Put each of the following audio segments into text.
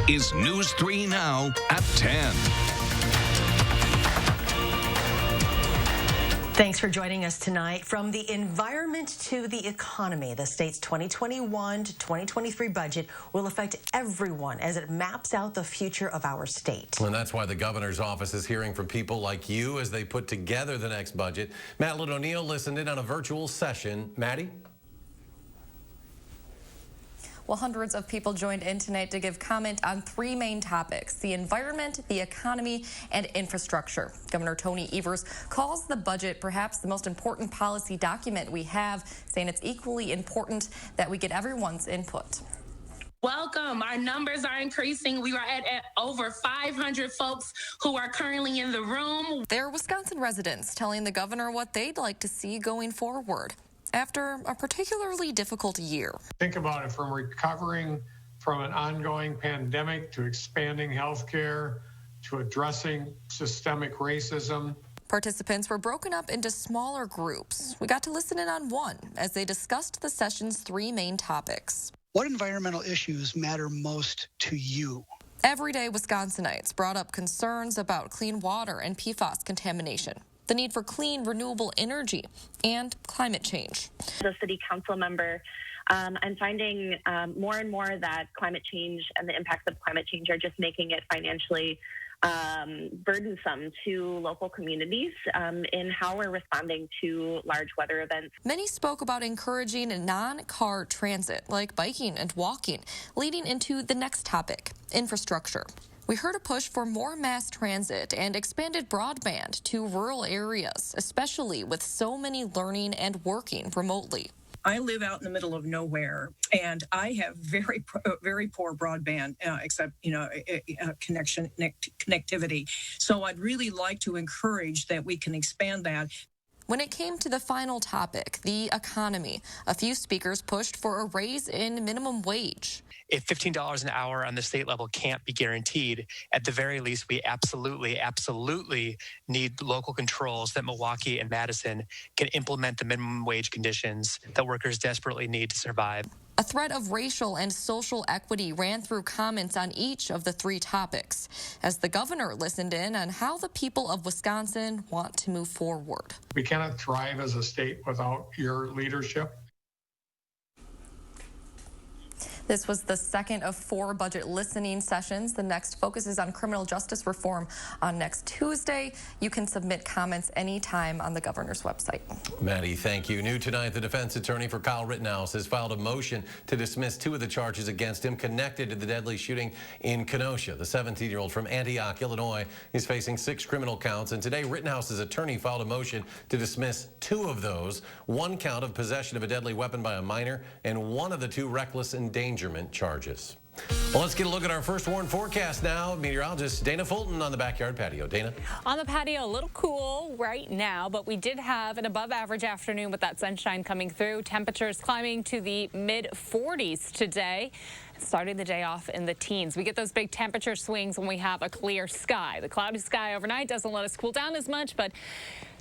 is News 3 Now at 10. Thanks for joining us tonight. From the environment to the economy, the state's 2021 to 2023 budget will affect everyone as it maps out the future of our state. And that's why the governor's office is hearing from people like you as they put together the next budget. Madeline O'Neill listened in on a virtual session. Maddie? Well, hundreds of people joined in tonight to give comment on three main topics: the environment, the economy, and infrastructure. Governor Tony Evers calls the budget perhaps the most important policy document we have, saying it's equally important that we get everyone's input. Welcome. Our numbers are increasing. We are at over 500 folks who are currently in the room. They're Wisconsin residents telling the governor what they'd like to see going forward after a particularly difficult year. Think about it, from recovering from an ongoing pandemic to expanding health care to addressing systemic racism. Participants were broken up into smaller groups. We got to listen in on one as they discussed the session's three main topics. What environmental issues matter most to you? Everyday Wisconsinites brought up concerns about clean water and PFAS contamination, the need for clean, renewable energy, and climate change. As a city council member, I'm finding more and more that climate change and the impacts of climate change are just making it financially burdensome to local communities in how we're responding to large weather events. Many spoke about encouraging non-car transit, like biking and walking, leading into the next topic, infrastructure. We heard a push for more mass transit and expanded broadband to rural areas, especially with so many learning and working remotely. I live out in the middle of nowhere, and I have very poor broadband, connectivity. So I'd really like to encourage that we can expand that. When it came to the final topic, the economy, a few speakers pushed for a raise in minimum wage. If $15 an hour on the state level can't be guaranteed, at the very least, we absolutely need local controls that Milwaukee and Madison can implement the minimum wage conditions that workers desperately need to survive. A thread of racial and social equity ran through comments on each of the three topics as the governor listened in on how the people of Wisconsin want to move forward. We cannot thrive as a state without your leadership. This was the second of 4 budget listening sessions. The next focuses on criminal justice reform on next Tuesday. You can submit comments anytime on the governor's website. Maddie, thank you. New tonight, the defense attorney for Kyle Rittenhouse has filed a motion to dismiss 2 of the charges against him connected to the deadly shooting in Kenosha. The 17-year-old from Antioch, Illinois, is facing 6 criminal counts, and today Rittenhouse's attorney filed a motion to dismiss 2 of those, 1 count of possession of a deadly weapon by a minor and 1 of the 2 reckless endangerment charges. Well, let's get a look at our first warn forecast now. Meteorologist Dana Fulton on the backyard patio. Dana? On the patio, a little cool right now, but we did have an above average afternoon with that sunshine coming through. Temperatures climbing to the mid-40s today. Starting the day off in the teens. We get those big temperature swings when we have a clear sky. The cloudy sky overnight doesn't let us cool down as much, but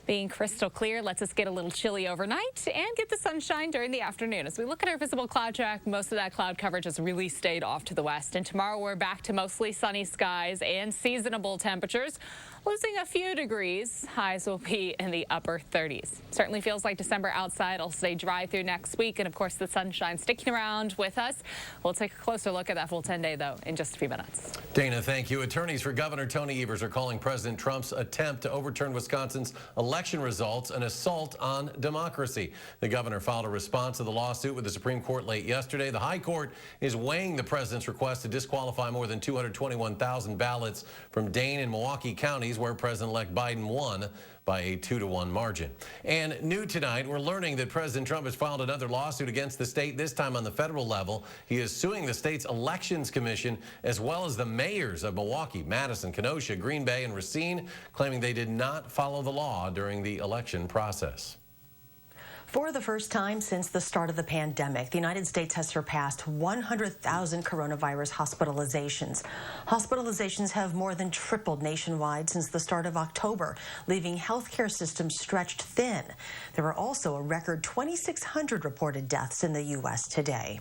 being crystal clear lets us get a little chilly overnight and get the sunshine during the afternoon. As we look at our visible cloud track, most of that cloud coverage has really stayed off to the west. And tomorrow we're back to mostly sunny skies and seasonable temperatures, losing a few degrees. Highs will be in the upper 30s. Certainly feels like December outside. It'll stay dry through next week. And of course, the sunshine sticking around with us. We'll take a closer look at that full 10-day, though, in just a few minutes. Dana, thank you. Attorneys for Governor Tony Evers are calling President Trump's attempt to overturn Wisconsin's election results an assault on democracy. The governor filed a response to the lawsuit with the Supreme Court late yesterday. The High Court is weighing the president's request to disqualify more than 221,000 ballots from Dane and Milwaukee counties, where President-elect Biden won by a 2-to-1 margin. And new tonight, we're learning that President Trump has filed another lawsuit against the state, this time on the federal level. He is suing the state's elections commission as well as the mayors of Milwaukee, Madison, Kenosha, Green Bay, and Racine, claiming they did not follow the law during the election process. For the first time since the start of the pandemic, the United States has surpassed 100,000 coronavirus hospitalizations. Hospitalizations have more than tripled nationwide since the start of October, leaving healthcare systems stretched thin. There were also a record 2,600 reported deaths in the U.S. today.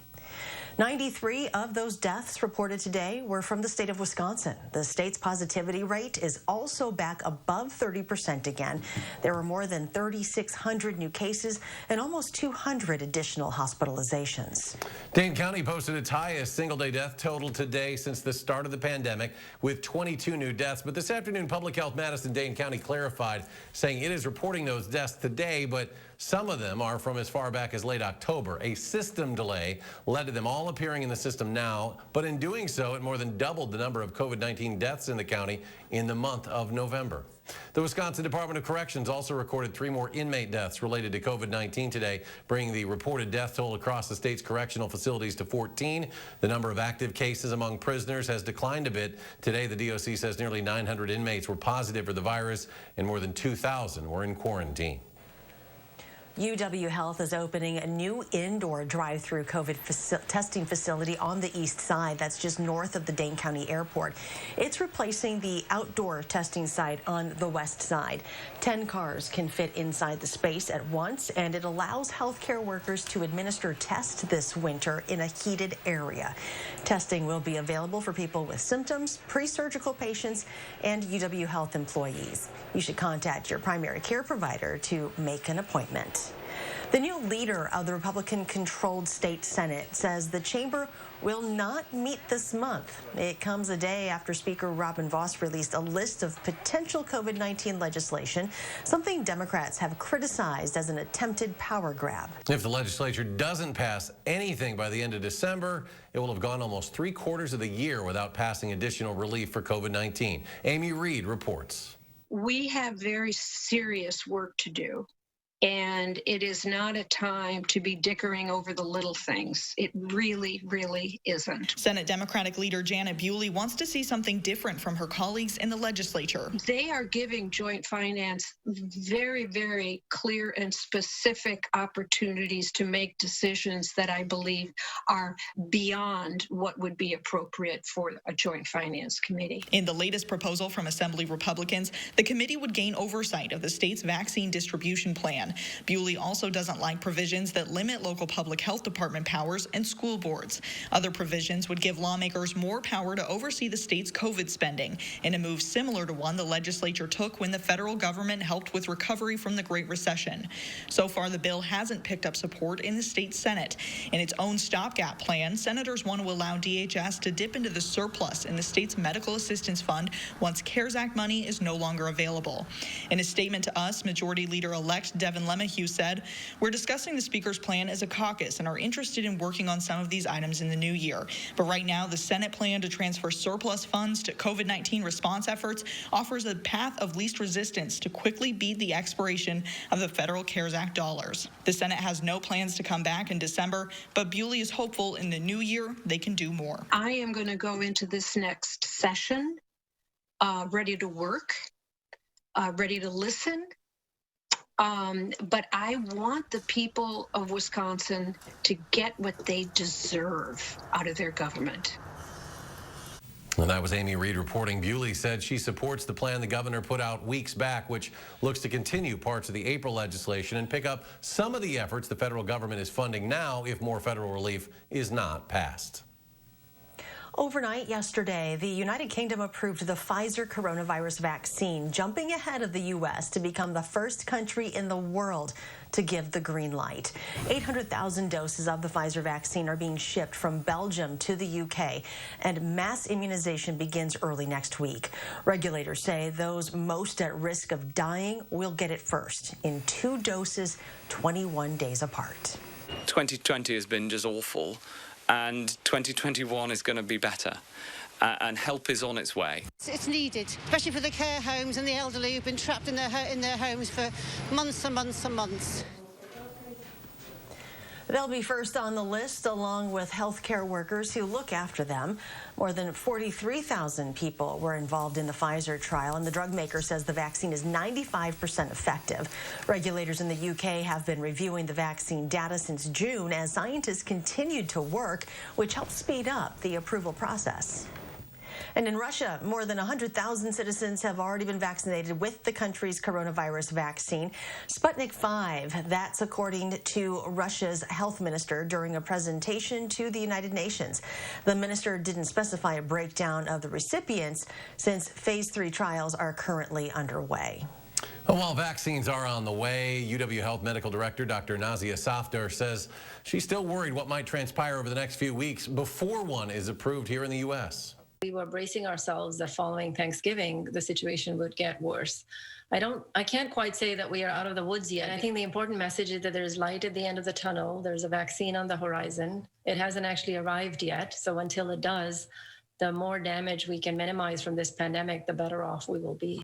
93 of those deaths reported today were from the state of Wisconsin. The state's positivity rate is also back above 30% again. There were more than 3,600 new cases and almost 200 additional hospitalizations. Dane County posted its highest single-day death total today since the start of the pandemic, with 22 new deaths. But this afternoon, Public Health Madison Dane County clarified, saying it is reporting those deaths today, but some of them are from as far back as late October. A system delay led to them all appearing in the system now, but in doing so, it more than doubled the number of COVID-19 deaths in the county in the month of November. The Wisconsin Department of Corrections also recorded 3 more inmate deaths related to COVID-19 today, bringing the reported death toll across the state's correctional facilities to 14. The number of active cases among prisoners has declined a bit. Today, the DOC says nearly 900 inmates were positive for the virus and more than 2,000 were in quarantine. UW Health is opening a new indoor drive-through COVID testing facility on the east side. That's just north of the Dane County Airport. It's replacing the outdoor testing site on the west side. 10 cars can fit inside the space at once, and it allows healthcare workers to administer tests this winter in a heated area. Testing will be available for people with symptoms, pre-surgical patients, and UW Health employees. You should contact your primary care provider to make an appointment. The new leader of the Republican-controlled state Senate says the chamber will not meet this month. It comes a day after Speaker Robin Vos released a list of potential COVID-19 legislation, something Democrats have criticized as an attempted power grab. If the legislature doesn't pass anything by the end of December, it will have gone almost 3/4 of the year without passing additional relief for COVID-19. Amy Reed reports. We have very serious work to do. And it is not a time to be dickering over the little things. It really, really isn't. Senate Democratic leader Janet Bewley wants to see something different from her colleagues in the legislature. They are giving joint finance very, very clear and specific opportunities to make decisions that I believe are beyond what would be appropriate for a joint finance committee. In the latest proposal from Assembly Republicans, the committee would gain oversight of the state's vaccine distribution plan. Bewley also doesn't like provisions that limit local public health department powers and school boards. Other provisions would give lawmakers more power to oversee the state's COVID spending, in a move similar to one the legislature took when the federal government helped with recovery from the Great Recession. So far, the bill hasn't picked up support in the state Senate. In its own stopgap plan, senators want to allow DHS to dip into the surplus in the state's medical assistance fund once CARES Act money is no longer available. In a statement to us, Majority Leader-elect Devin Lemahue said, "We're discussing the Speaker's plan as a caucus and are interested in working on some of these items in the new year. But right now, the Senate plan to transfer surplus funds to COVID-19 response efforts offers a path of least resistance to quickly beat the expiration of the federal CARES Act dollars." The Senate has no plans to come back in December, but Bewley is hopeful in the new year they can do more. I am going to go into this next session ready to work, ready to listen. But I want the people of Wisconsin to get what they deserve out of their government. And that was Amy Reed reporting. Bewley said she supports the plan the governor put out weeks back, which looks to continue parts of the April legislation and pick up some of the efforts the federal government is funding now if more federal relief is not passed. Overnight yesterday, the United Kingdom approved the Pfizer coronavirus vaccine, jumping ahead of the U.S. to become the first country in the world to give the green light. 800,000 doses of the Pfizer vaccine are being shipped from Belgium to the U.K., and mass immunization begins early next week. Regulators say those most at risk of dying will get it first, in 2 doses, 21 days apart. 2020 has been just awful. And 2021 is going to be better, and help is on its way. It's needed, especially for the care homes and the elderly who've been trapped in their homes for months and months and months. They'll be first on the list, along with healthcare workers who look after them. More than 43,000 people were involved in the Pfizer trial, and the drug maker says the vaccine is 95% effective. Regulators in the UK have been reviewing the vaccine data since June as scientists continued to work, which helped speed up the approval process. And in Russia, more than 100,000 citizens have already been vaccinated with the country's coronavirus vaccine, Sputnik 5. That's according to Russia's health minister during a presentation to the United Nations. The minister didn't specify a breakdown of the recipients since phase 3 trials are currently underway. While vaccines are on the way, UW Health Medical Director Dr. Nazia Safdar says she's still worried what might transpire over the next few weeks before one is approved here in the U.S. We were bracing ourselves that following Thanksgiving, the situation would get worse. I can't quite say that we are out of the woods yet. I think the important message is that there's light at the end of the tunnel. There's a vaccine on the horizon. It hasn't actually arrived yet. So until it does, the more damage we can minimize from this pandemic, the better off we will be.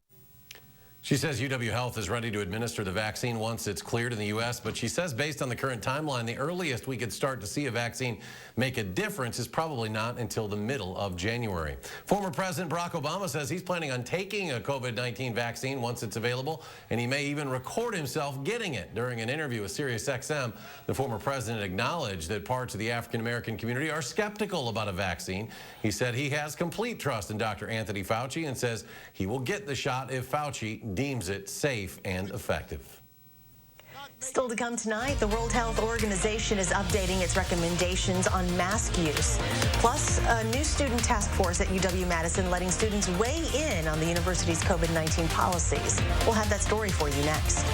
She says UW Health is ready to administer the vaccine once it's cleared in the U.S., but she says based on the current timeline, the earliest we could start to see a vaccine make a difference is probably not until the middle of January. Former President Barack Obama says he's planning on taking a COVID-19 vaccine once it's available, and he may even record himself getting it. During an interview with SiriusXM, the former president acknowledged that parts of the African-American community are skeptical about a vaccine. He said he has complete trust in Dr. Anthony Fauci and says he will get the shot if Fauci deems it safe and effective. Still to come tonight, the World Health Organization is updating its recommendations on mask use. Plus, a new student task force at UW-Madison letting students weigh in on the university's COVID-19 policies. We'll have that story for you next.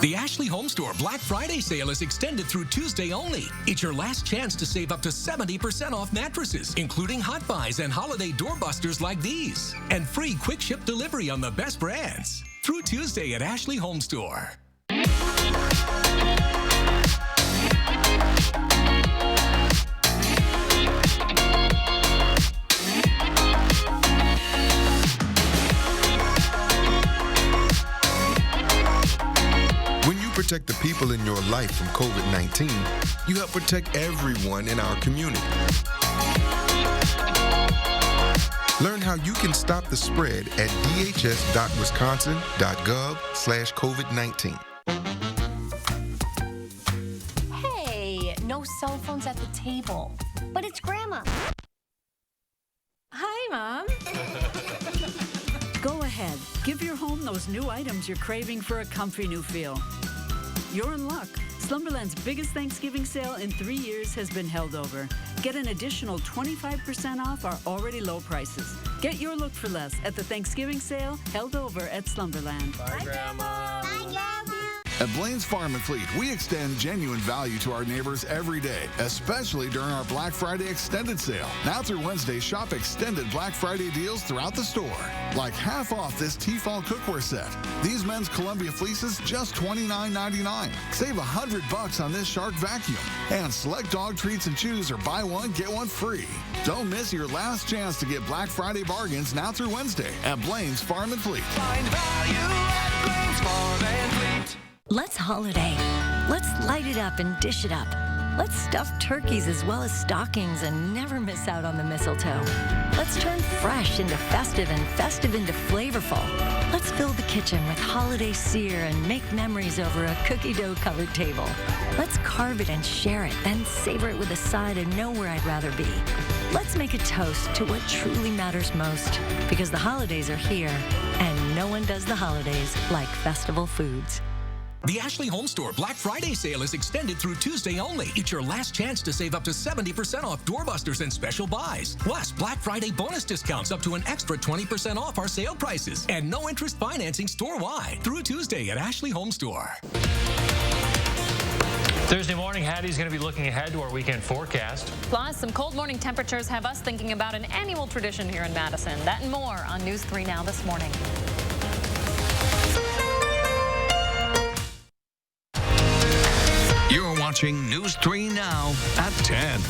The Ashley Home Store Black Friday sale is extended through Tuesday only. It's your last chance to save up to 70% off mattresses, including hot buys and holiday doorbusters like these. And free quick ship delivery on the best brands. Through Tuesday at Ashley Home Store. Protect the people in your life from COVID-19, you help protect everyone in our community. Learn how you can stop the spread at dhs.wisconsin.gov/COVID-19. Hey, no cell phones at the table. But it's Grandma. Hi, Mom. Go ahead. Give your home those new items you're craving for a comfy new feel. You're in luck. Slumberland's biggest Thanksgiving sale in 3 years has been held over. Get an additional 25% off our already low prices. Get your look for less at the Thanksgiving sale held over at Slumberland. Bye, Grandma. Bye, Grandma. At Blaine's Farm and Fleet, we extend genuine value to our neighbors every day, especially during our Black Friday extended sale. Now through Wednesday, shop extended Black Friday deals throughout the store. Like half off this T-Fall cookware set. These men's Columbia fleeces, just $29.99. Save $100 on this Shark vacuum. And select dog treats and chews are buy one, get one free. Don't miss your last chance to get Black Friday bargains now through Wednesday at Blaine's Farm and Fleet. Find value at Blaine's Farm and Fleet. Let's holiday. Let's light it up and dish it up. Let's stuff turkeys as well as stockings and never miss out on the mistletoe. Let's turn fresh into festive and festive into flavorful. Let's fill the kitchen with holiday sear and make memories over a cookie dough covered table. Let's carve it and share it, then savor it with a side and know where I'd rather be. Let's make a toast to what truly matters most, because the holidays are here and no one does the holidays like festival foods. The Ashley Home Store Black Friday sale is extended through Tuesday only. It's your last chance to save up to 70% off doorbusters and special buys. Plus, Black Friday bonus discounts up to an extra 20% off our sale prices. And no interest financing store-wide through Tuesday at Ashley Home Store. Thursday morning, Hattie's going to be looking ahead to our weekend forecast. Plus, some cold morning temperatures have us thinking about an annual tradition here in Madison. That and more on News 3 Now this morning. You're watching News 3 Now at 10.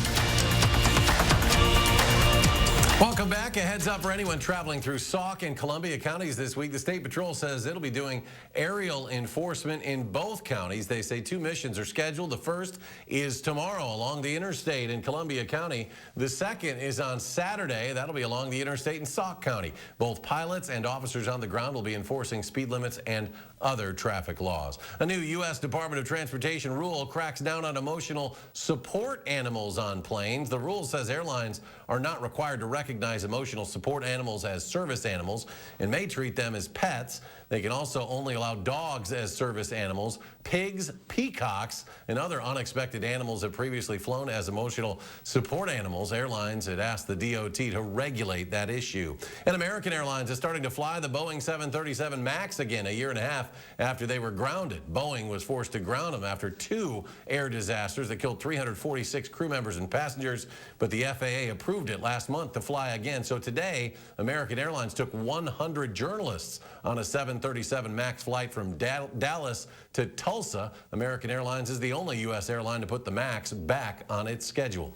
Welcome Welcome back. A heads up for anyone traveling through Sauk and Columbia counties this week. The State Patrol says it'll be doing aerial enforcement in both counties. They say 2 missions are scheduled. The first is tomorrow along the interstate in Columbia County. The second is on Saturday. That'll be along the interstate in Sauk County. Both pilots and officers on the ground will be enforcing speed limits and other traffic laws. A new U.S. Department of Transportation rule cracks down on emotional support animals on planes. The rule says airlines are not required to recognize emotional support animals as service animals and may treat them as pets. They can also only allow dogs as service animals. Pigs, peacocks, and other unexpected animals have previously flown as emotional support animals. Airlines had asked the DOT to regulate that issue. And American Airlines is starting to fly the Boeing 737 MAX again, a year and a half after they were grounded. Boeing was forced to ground them after 2 air disasters that killed 346 crew members and passengers, but the FAA approved it last month to fly again. So today, American Airlines took 100 journalists on a 737 MAX flight from Dallas to Tulsa. American Airlines is the only U.S. airline to put the MAX back on its schedule.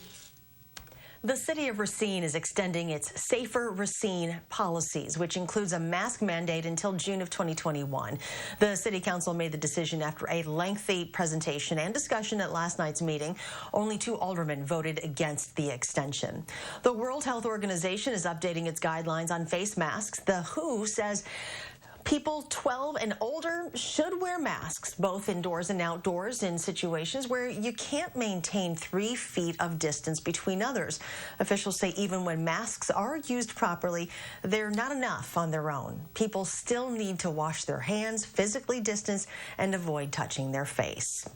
The city of Racine is extending its Safer Racine policies, which includes a mask mandate until June of 2021. The city council made the decision after a lengthy presentation and discussion at last night's meeting. Only 2 aldermen voted against the extension. The World Health Organization is updating its guidelines on face masks. The WHO says people 12 and older should wear masks, both indoors and outdoors, in situations where you can't maintain 3 feet of distance between others. Officials say even when masks are used properly, they're not enough on their own. People still need to wash their hands, physically distance, and avoid touching their face.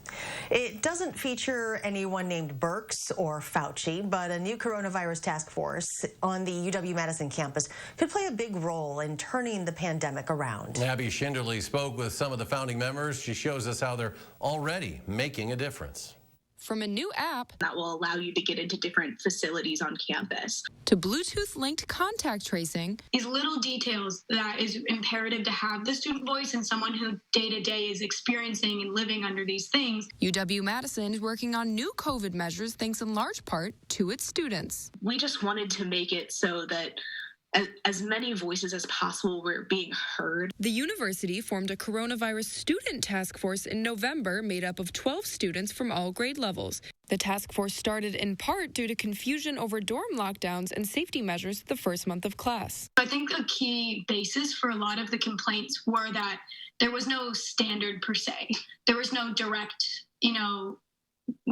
It doesn't feature anyone named Birx or Fauci, but a new coronavirus task force on the UW-Madison campus could play a big role in turning the pandemic around. Abby Schinderly spoke with some of the founding members. She shows us how they're already making a difference. From a new app that will allow you to get into different facilities on campus, to Bluetooth-linked contact tracing. These little details that is imperative to have the student voice and someone who day-to-day is experiencing and living under these things. UW-Madison is working on new COVID measures thanks in large part to its students. We just wanted to make it so that as many voices as possible were being heard. The university formed a coronavirus student task force in November made up of 12 students from all grade levels. The task force started in part due to confusion over dorm lockdowns and safety measures the first month of class. I think a key basis for a lot of the complaints were that there was no standard per se. There was no direct,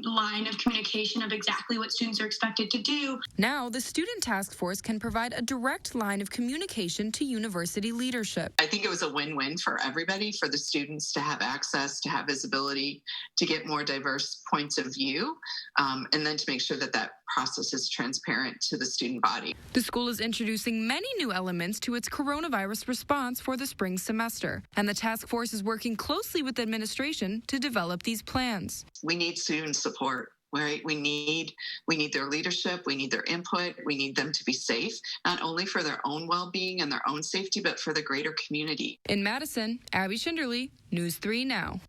line of communication of exactly what students are expected to do. Now, the student task force can provide a direct line of communication to university leadership. I think it was a win-win for everybody, for the students to have access, to have visibility, to get more diverse points of view, and then to make sure that that process is transparent to the student body. The school is introducing many new elements to its coronavirus response for the spring semester, and the task force is working closely with administration to develop these plans. We need student support, right? We need their leadership, we need their input, we need them to be safe, not only for their own well-being and their own safety, but for the greater community. In Madison, Abby Schinderly, News 3 Now.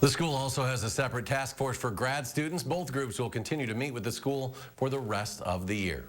The school also has a separate task force for grad students. Both groups will continue to meet with the school for the rest of the year.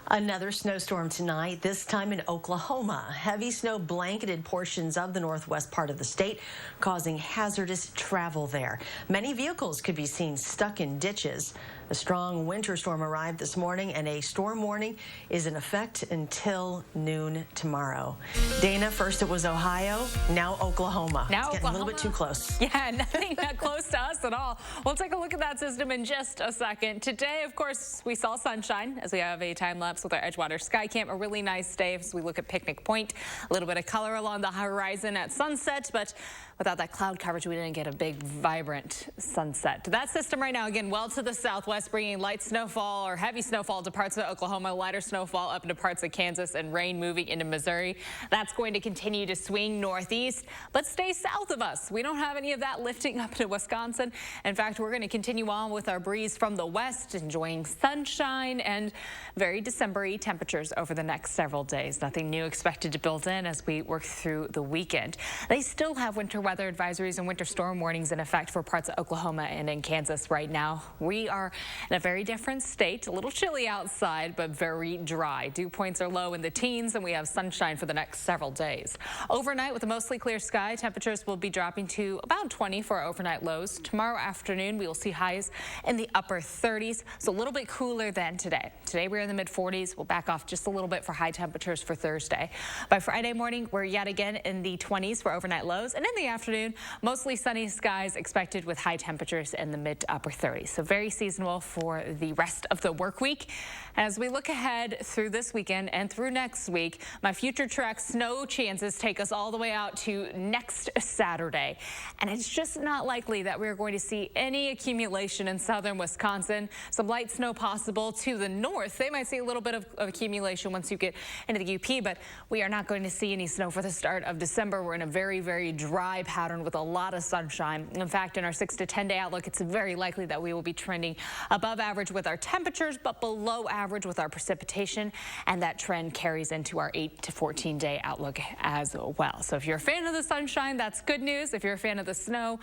Another snowstorm tonight, this time in Oklahoma. Heavy snow blanketed portions of the northwest part of the state, causing hazardous travel there. Many vehicles could be seen stuck in ditches. A strong winter storm arrived this morning, and a storm warning is in effect until noon tomorrow. Dana, first it was Ohio, now Oklahoma. Now it's getting a little bit too close. Yeah, nothing that close to us at all. We'll take a look at that system in just a second. Today, of course, we saw sunshine as we have a time lapse with our Edgewater Sky Cam. A really nice day as we look at Picnic Point. A little bit of color along the horizon at sunset, but without that cloud coverage, we didn't get a big, vibrant sunset. That system right now, again, well to the southwest, bringing light snowfall or heavy snowfall to parts of Oklahoma, lighter snowfall up into parts of Kansas, and rain moving into Missouri. That's going to continue to swing northeast, but stay south of us. We don't have any of that lifting up to Wisconsin. In fact, we're going to continue on with our breeze from the west, enjoying sunshine and very December-y temperatures over the next several days. Nothing new expected to build in as we work through the weekend. They still have winter weather weather advisories and winter storm warnings in effect for parts of Oklahoma and in Kansas right now. We are in a very different state, a little chilly outside, but very dry. Dew points are low in the teens, and we have sunshine for the next several days. Overnight, with a mostly clear sky, temperatures will be dropping to about 20 for our overnight lows. Tomorrow afternoon, we will see highs in the upper 30s, so a little bit cooler than today. Today, we're in the mid-40s. We'll back off just a little bit for high temperatures for Thursday. By Friday morning, we're yet again in the 20s for overnight lows, and in the afternoon, mostly sunny skies expected with high temperatures in the mid to upper 30s. So very seasonal for the rest of the work week. As we look ahead through this weekend and through next week, my future track snow chances take us all the way out to next Saturday. And it's just not likely that we're going to see any accumulation in southern Wisconsin. Some light snow possible to the north. They might see a little bit of accumulation once you get into the UP, but we are not going to see any snow for the start of December. We're in a very, very dry pattern with a lot of sunshine. In fact, in our 6 to 10 day outlook, it's very likely that we will be trending above average with our temperatures, but below average with our precipitation, and that trend carries into our 8 to 14 day outlook as well. So if you're a fan of the sunshine, that's good news. If you're a fan of the snow,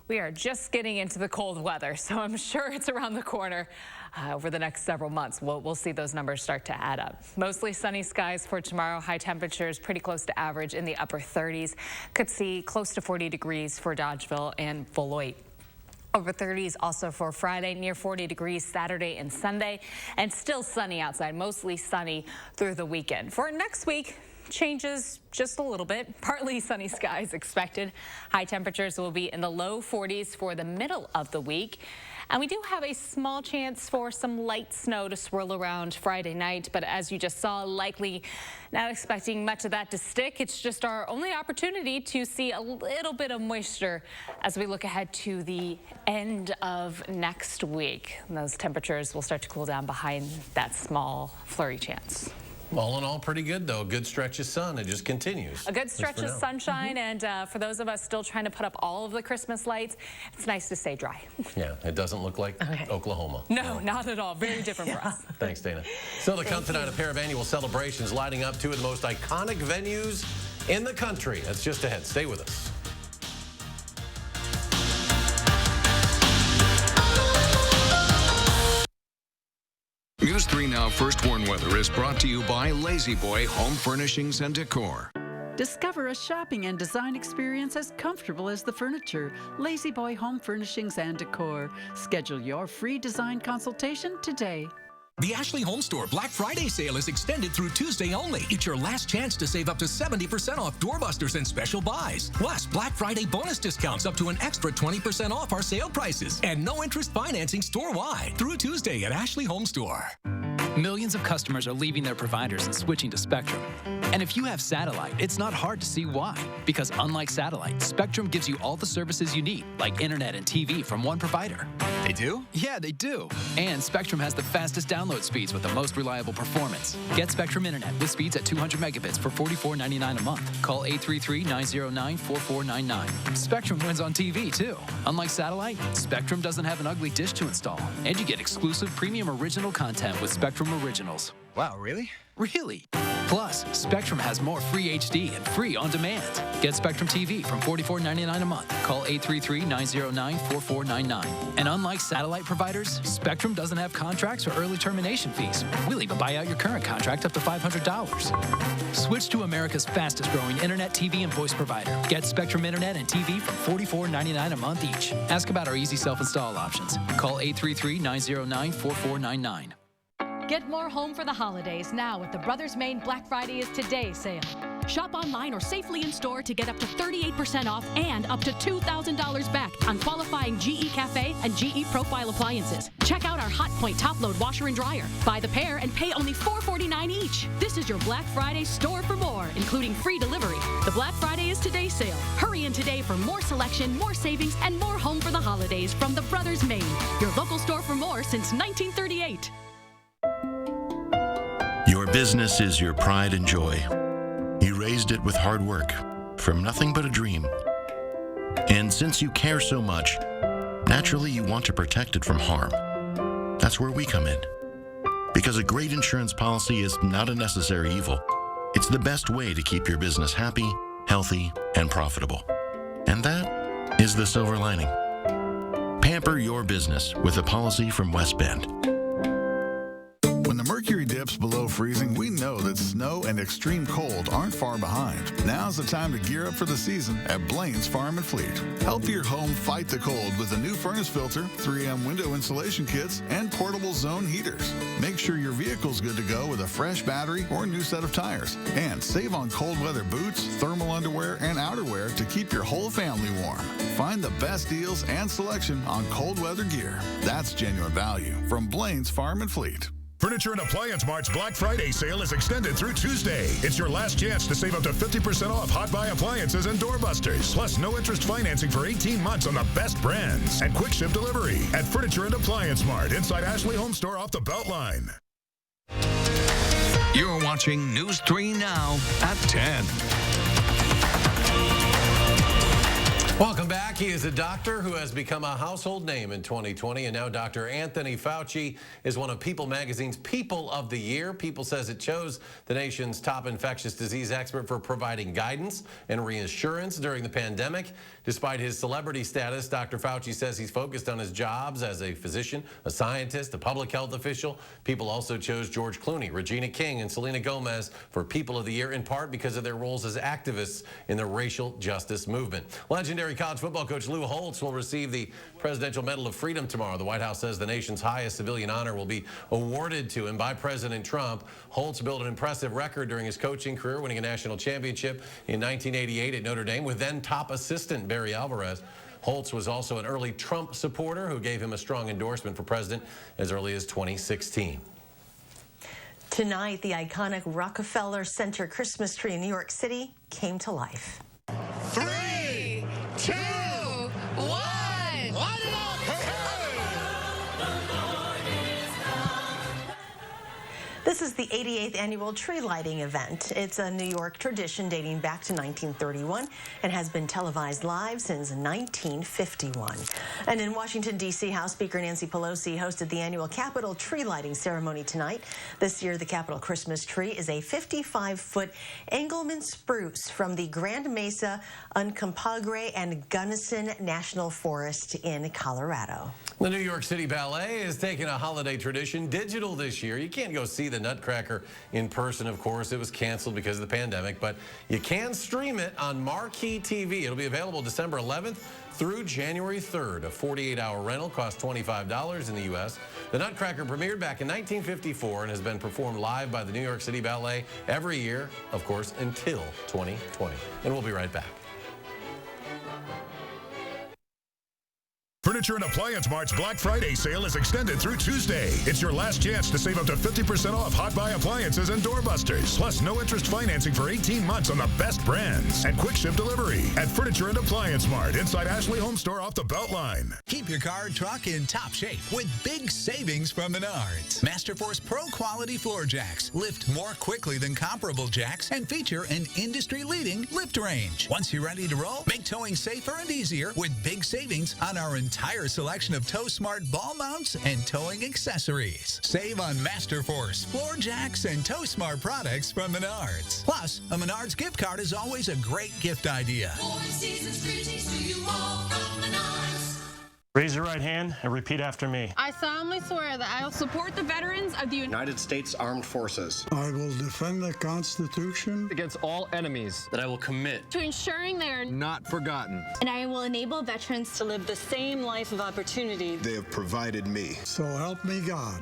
we are just getting into the cold weather, so I'm sure it's around the corner. Over the next several months, we'll see those numbers start to add up. Mostly sunny skies for tomorrow. High temperatures pretty close to average in the upper 30s. Could see close to 40 degrees for Dodgeville and Beloit. Over 30s also for Friday, near 40 degrees Saturday and Sunday, and still sunny outside, mostly sunny through the weekend. For next week, changes just a little bit. Partly sunny skies expected. High temperatures will be in the low 40s for the middle of the week. And we do have a small chance for some light snow to swirl around Friday night, but as you just saw, likely not expecting much of that to stick. It's just our only opportunity to see a little bit of moisture as we look ahead to the end of next week. And those temperatures will start to cool down behind that small flurry chance. All in all, pretty good, though. A good stretch of sun. It just continues. A good stretch of sunshine, and for those of us still trying to put up all of the Christmas lights, it's nice to stay dry. Yeah, it doesn't look like Oklahoma. No, not at all. Very different for us. Thanks, Dana. Still to come tonight, a pair of annual celebrations lighting up two of the most iconic venues in the country. That's just ahead. Stay with us. News 3 Now First Warn Weather is brought to you by Lazy Boy Home Furnishings and Decor. Discover a shopping and design experience as comfortable as the furniture. Lazy Boy Home Furnishings and Decor. Schedule your free design consultation today. The Ashley Home Store Black Friday sale is extended through Tuesday only. It's your last chance to save up to 70% off doorbusters and special buys. Plus, Black Friday bonus discounts up to an extra 20% off our sale prices. And no interest financing store-wide through Tuesday at Ashley Home Store. Millions of customers are leaving their providers and switching to Spectrum. And if you have satellite, it's not hard to see why. Because unlike satellite, Spectrum gives you all the services you need, like internet and TV from one provider. They do? Yeah, they do. And Spectrum has the fastest download speeds with the most reliable performance. Get Spectrum Internet with speeds at 200 megabits for $44.99 a month. Call 833-909-4499. Spectrum wins on TV, too. Unlike satellite, Spectrum doesn't have an ugly dish to install. And you get exclusive premium original content with Spectrum Originals. Wow, really? Really. Plus, Spectrum has more free HD and free on demand. Get Spectrum TV from $44.99 a month. Call 833-909-4499. And unlike satellite providers, Spectrum doesn't have contracts or early termination fees. We'll even buy out your current contract up to $500. Switch to America's fastest growing internet, TV, and voice provider. Get Spectrum Internet and TV from $44.99 a month each. Ask about our easy self-install options. Call 833-909-4499. Get more home for the holidays now with the Brothers Maine Black Friday is Today sale. Shop online or safely in store to get up to 38% off and up to $2,000 back on qualifying GE Cafe and GE Profile appliances. Check out our Hotpoint top-load washer and dryer. Buy the pair and pay only $4.49 each. This is your Black Friday store for more, including free delivery. The Black Friday is Today sale. Hurry in today for more selection, more savings, and more home for the holidays from the Brothers Maine. Your local store for more since 1938. Your business is your pride and joy. You raised it with hard work, from nothing but a dream. And since you care so much, naturally you want to protect it from harm. That's where we come in. Because a great insurance policy is not a necessary evil. It's the best way to keep your business happy, healthy, and profitable. And that is the silver lining. Pamper your business with a policy from West Bend. When the mercury dips below freezing, we know that snow and extreme cold aren't far behind. Now's the time to gear up for the season at Blaine's Farm and Fleet. Help your home fight the cold with a new furnace filter, 3M window insulation kits, and portable zone heaters. Make sure your vehicle's good to go with a fresh battery or new set of tires. And save on cold weather boots, thermal underwear, and outerwear to keep your whole family warm. Find the best deals and selection on cold weather gear. That's genuine value from Blaine's Farm and Fleet. Furniture and Appliance Mart's Black Friday sale is extended through Tuesday. It's your last chance to save up to 50% off Hot Buy appliances and doorbusters. Plus, no interest financing for 18 months on the best brands. And quick ship delivery at Furniture and Appliance Mart inside Ashley Home Store off the Beltline. You're watching News 3 Now at 10. Welcome back. He is a doctor who has become a household name in 2020, and now Dr. Anthony Fauci is one of People magazine's People of the Year. People says it chose the nation's top infectious disease expert for providing guidance and reassurance during the pandemic. Despite his celebrity status, Dr. Fauci says he's focused on his jobs as a physician, a scientist, a public health official. People also chose George Clooney, Regina King, and Selena Gomez for People of the Year, in part because of their roles as activists in the racial justice movement. Legendary college football coach Lou Holtz will receive the Presidential Medal of Freedom tomorrow. The White House says the nation's highest civilian honor will be awarded to him by President Trump. Holtz built an impressive record during his coaching career, winning a national championship in 1988 at Notre Dame with then top assistant Barry Alvarez. Holtz was also an early Trump supporter who gave him a strong endorsement for president as early as 2016. Tonight, the iconic Rockefeller Center Christmas tree in New York City came to life. 3, 2, 1. Light it up! This is the 88th annual tree lighting event. It's a New York tradition dating back to 1931 and has been televised live since 1951. And in Washington, D.C., House Speaker Nancy Pelosi hosted the annual Capitol tree lighting ceremony tonight. This year, the Capitol Christmas tree is a 55-foot Engelmann spruce from the Grand Mesa, Uncompahgre, and Gunnison National Forest in Colorado. The New York City Ballet is taking a holiday tradition digital this year. You can't go see the Nutcracker in person, of course. It was canceled because of the pandemic, but you can stream it on Marquee TV. It'll be available December 11th through January 3rd. A 48-hour rental costs $25 in the U.S. The Nutcracker premiered back in 1954 and has been performed live by the New York City Ballet every year, of course, until 2020. And we'll be right back. Furniture and Appliance Mart's Black Friday sale is extended through Tuesday. It's your last chance to save up to 50% off Hot Buy appliances and doorbusters. Plus, no interest financing for 18 months on the best brands. And quick ship delivery at Furniture and Appliance Mart inside Ashley Home Store off the Beltline. Keep your car or truck in top shape with big savings from Menards. Masterforce Pro Quality Floor Jacks lift more quickly than comparable jacks and feature an industry-leading lift range. Once you're ready to roll, make towing safer and easier with big savings on our entire selection of Tow Smart ball mounts and towing accessories. Save on Masterforce, floor jacks, and Tow Smart products from Menards. Plus, a Menards gift card is always a great gift idea. Raise your right hand and repeat after me. I solemnly swear that I will support the veterans of the United States Armed Forces. I will defend the Constitution against all enemies. That I will commit to ensuring they are not forgotten. And I will enable veterans to live the same life of opportunity they have provided me. So help me God.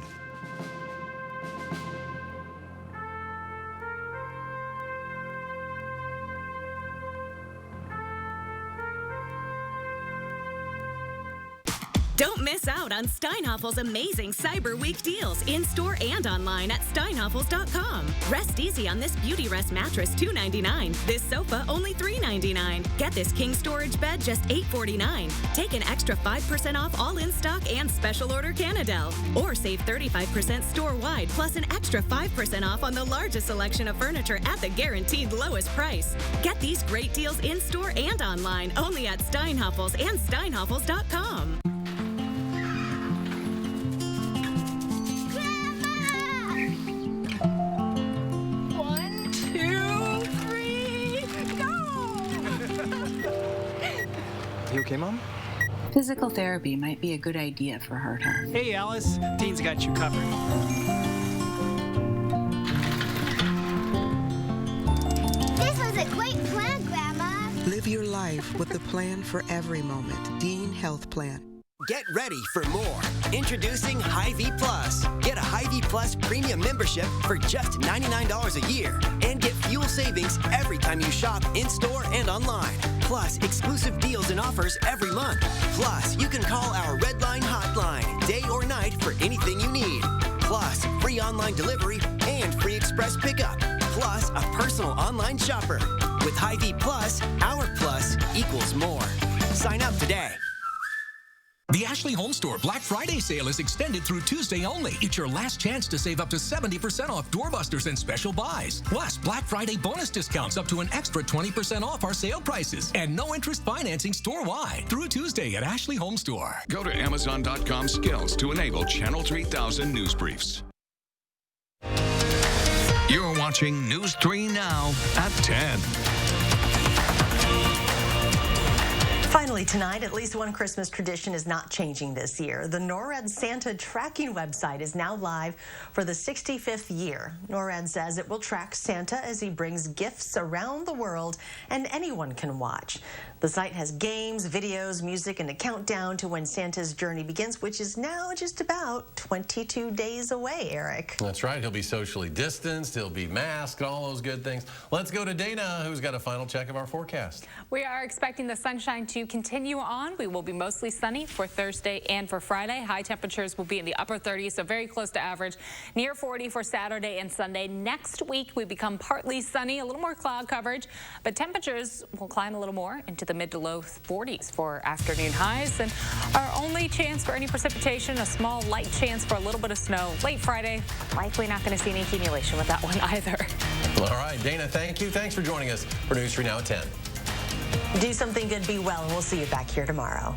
Don't miss out on Steinhoffel's amazing Cyber Week deals in-store and online at steinhoffels.com. Rest easy on this Beauty Rest mattress, $2.99. This sofa, only $3.99. Get this king storage bed, just $8.49. Take an extra 5% off all in-stock and special order Canadel. Or save 35% store-wide, plus an extra 5% off on the largest selection of furniture at the guaranteed lowest price. Get these great deals in-store and online, only at Steinhoffels and steinhoffels.com. Physical therapy might be a good idea for her. Hey, Alice. Dean's got you covered. This was a great plan, Grandma. Live your life with a plan for every moment. Dean Health Plan. Get ready for more. Introducing Hy-Vee Plus. Get a Hy-Vee Plus premium membership for just $99 a year and get fuel savings every time you shop in-store and online. Plus, exclusive deals and offers every month. Plus, you can call our Red Line hotline day or night for anything you need. Plus, free online delivery and free express pickup. Plus, a personal online shopper. With Hy-Vee Plus, our plus equals more. Sign up today. The Ashley Home Store Black Friday sale is extended through Tuesday only. It's your last chance to save up to 70% off doorbusters and special buys. Plus, Black Friday bonus discounts up to an extra 20% off our sale prices. And no interest financing store-wide through Tuesday at Ashley Home Store. Go to Amazon.com skills to enable Channel 3000 news briefs. You're watching News 3 Now at 10. Finally tonight, at least one Christmas tradition is not changing this year. The NORAD Santa tracking website is now live for the 65th year. NORAD says it will track Santa as he brings gifts around the world, and anyone can watch. The site has games, videos, music, and a countdown to when Santa's journey begins, which is now just about 22 days away, Eric. That's right. He'll be socially distanced. He'll be masked, all those good things. Let's go to Dana, who's got a final check of our forecast. We are expecting the sunshine to continue on. We will be mostly sunny for Thursday and for Friday. High temperatures will be in the upper 30s, so very close to average. Near 40 for Saturday and Sunday. Next week, we become partly sunny, a little more cloud coverage, but temperatures will climb a little more into the mid to low 40s for afternoon highs. And our only chance for any precipitation, a small light chance for a little bit of snow late Friday. Likely not going to see any accumulation with that one either. All right, Dana, thank you. Thanks for joining us for News 3 Now at 10. Do something good, be well, and we'll see you back here tomorrow.